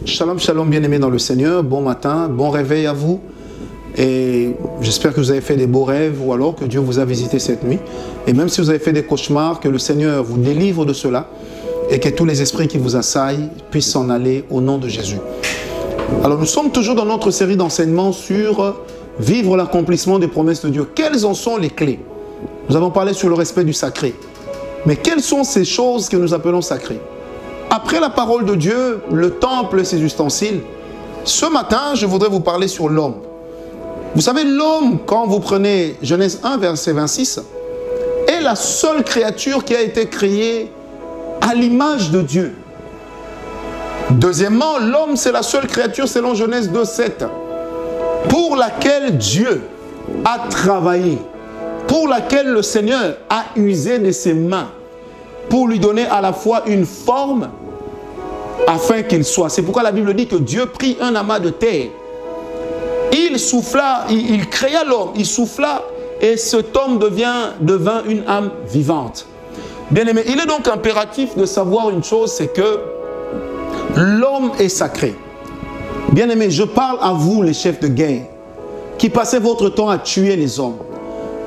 Shalom, shalom, bien-aimés dans le Seigneur. Bon matin, bon réveil à vous. Et j'espère que vous avez fait des beaux rêves ou alors que Dieu vous a visité cette nuit. Et même si vous avez fait des cauchemars, que le Seigneur vous délivre de cela et que tous les esprits qui vous assaillent puissent s'en aller au nom de Jésus. Alors nous sommes toujours dans notre série d'enseignements sur vivre l'accomplissement des promesses de Dieu. Quelles en sont les clés? Nous avons parlé sur le respect du sacré. Mais quelles sont ces choses que nous appelons sacrées? Après la parole de Dieu, le temple et ses ustensiles, ce matin, je voudrais vous parler sur l'homme. Vous savez, l'homme, quand vous prenez Genèse 1, verset 26, est la seule créature qui a été créée à l'image de Dieu. Deuxièmement, l'homme, c'est la seule créature, selon Genèse 2, 7, pour laquelle Dieu a travaillé, pour laquelle le Seigneur a usé de ses mains, pour lui donner à la fois une forme afin qu'il soit. C'est pourquoi la Bible dit que Dieu prit un amas de terre. Il souffla, il créa l'homme, il souffla et cet homme devint une âme vivante. Bien-aimé, il est donc impératif de savoir une chose, c'est que l'homme est sacré. Bien-aimé, je parle à vous les chefs de guerre qui passez votre temps à tuer les hommes.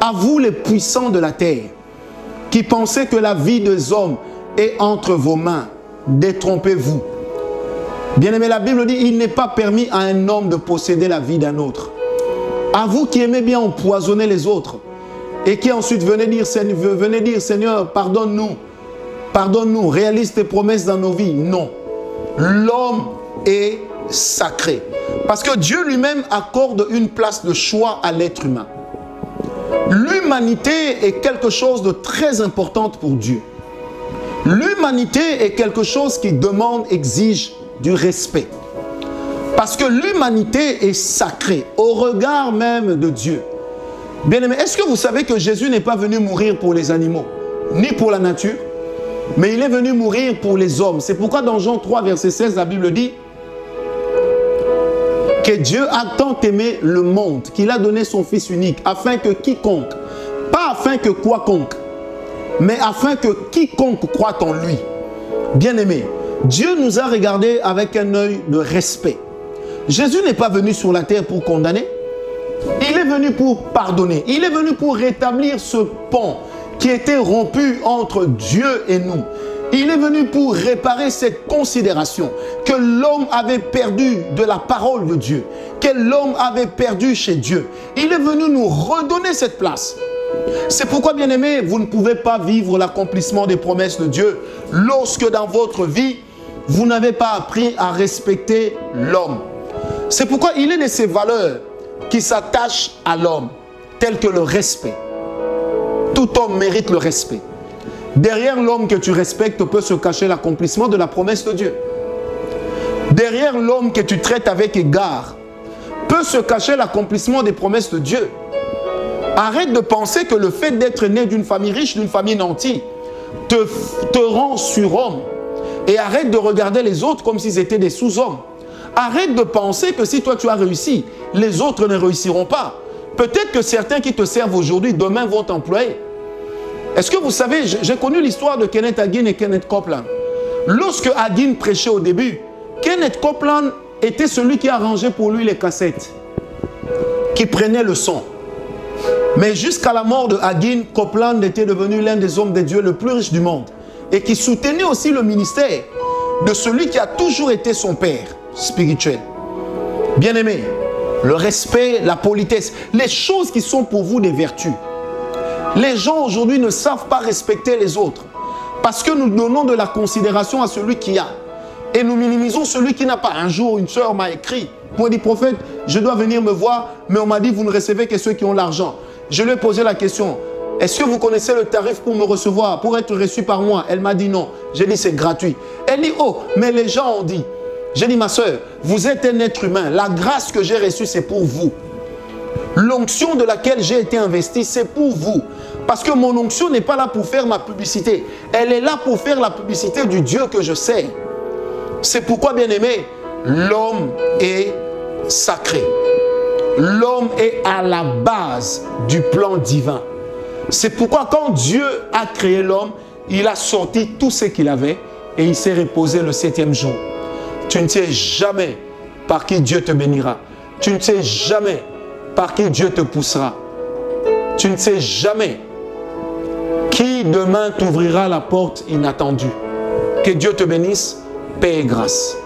À vous les puissants de la terre qui pensez que la vie des hommes est entre vos mains. Détrompez-vous. Bien-aimé, la Bible dit, il n'est pas permis à un homme de posséder la vie d'un autre. À vous qui aimez bien empoisonner les autres et qui ensuite venez dire, Seigneur, pardonne-nous, pardonne-nous, réalise tes promesses dans nos vies. Non. L'homme est sacré. Parce que Dieu lui-même accorde une place de choix à l'être humain. L'humanité est quelque chose de très important pour Dieu. L'humanité est quelque chose qui demande, exige du respect. Parce que l'humanité est sacrée au regard même de Dieu. Bien-aimé, est-ce que vous savez que Jésus n'est pas venu mourir pour les animaux, ni pour la nature, mais il est venu mourir pour les hommes. C'est pourquoi dans Jean 3, verset 16, la Bible dit que Dieu a tant aimé le monde qu'il a donné son Fils unique, afin que quiconque, pas afin que quiconque, mais afin que quiconque croit en lui. Bien-aimé, Dieu nous a regardés avec un œil de respect. Jésus n'est pas venu sur la terre pour condamner. Il est venu pour pardonner. Il est venu pour rétablir ce pont qui était rompu entre Dieu et nous. Il est venu pour réparer cette considération que l'homme avait perdu de la parole de Dieu, que l'homme avait perdu chez Dieu. Il est venu nous redonner cette place. C'est pourquoi, bien-aimés, vous ne pouvez pas vivre l'accomplissement des promesses de Dieu lorsque dans votre vie, vous n'avez pas appris à respecter l'homme. C'est pourquoi il est de ces valeurs qui s'attachent à l'homme, telles que le respect. Tout homme mérite le respect. Derrière l'homme que tu respectes peut se cacher l'accomplissement de la promesse de Dieu. Derrière l'homme que tu traites avec égard peut se cacher l'accomplissement des promesses de Dieu. Arrête de penser que le fait d'être né d'une famille riche, d'une famille nantie, te rend surhomme. Et arrête de regarder les autres comme s'ils étaient des sous-hommes. Arrête de penser que si toi tu as réussi, les autres ne réussiront pas. Peut-être que certains qui te servent aujourd'hui, demain vont t'employer. Est-ce que vous savez, j'ai connu l'histoire de Kenneth Hagin et Kenneth Copeland. Lorsque Hagin prêchait au début, Kenneth Copeland était celui qui arrangeait pour lui les cassettes, qui prenait le son. Mais jusqu'à la mort de Hagin, Copeland était devenu l'un des hommes de Dieu le plus riche du monde et qui soutenait aussi le ministère de celui qui a toujours été son père spirituel. Bien-aimé, le respect, la politesse, les choses qui sont pour vous des vertus. Les gens aujourd'hui ne savent pas respecter les autres parce que nous donnons de la considération à celui qui a et nous minimisons celui qui n'a pas. Un jour, une soeur m'a écrit pour dire, prophète, je dois venir me voir, mais on m'a dit, vous ne recevez que ceux qui ont l'argent. Je lui ai posé la question, est-ce que vous connaissez le tarif pour me recevoir, pour être reçu par moi? Elle m'a dit non. J'ai dit, c'est gratuit. Elle dit, oh, mais les gens ont dit. J'ai dit, ma soeur, vous êtes un être humain. La grâce que j'ai reçue, c'est pour vous. L'onction de laquelle j'ai été investi, c'est pour vous. Parce que mon onction n'est pas là pour faire ma publicité. Elle est là pour faire la publicité du Dieu que je sers. C'est pourquoi, bien aimé, l'homme est sacré. L'homme est à la base du plan divin. C'est pourquoi quand Dieu a créé l'homme, il a sorti tout ce qu'il avait et il s'est reposé le 7e jour. Tu ne sais jamais par qui Dieu te bénira. Tu ne sais jamais par qui Dieu te poussera. Tu ne sais jamais qui demain t'ouvrira la porte inattendue. Que Dieu te bénisse, paix et grâce.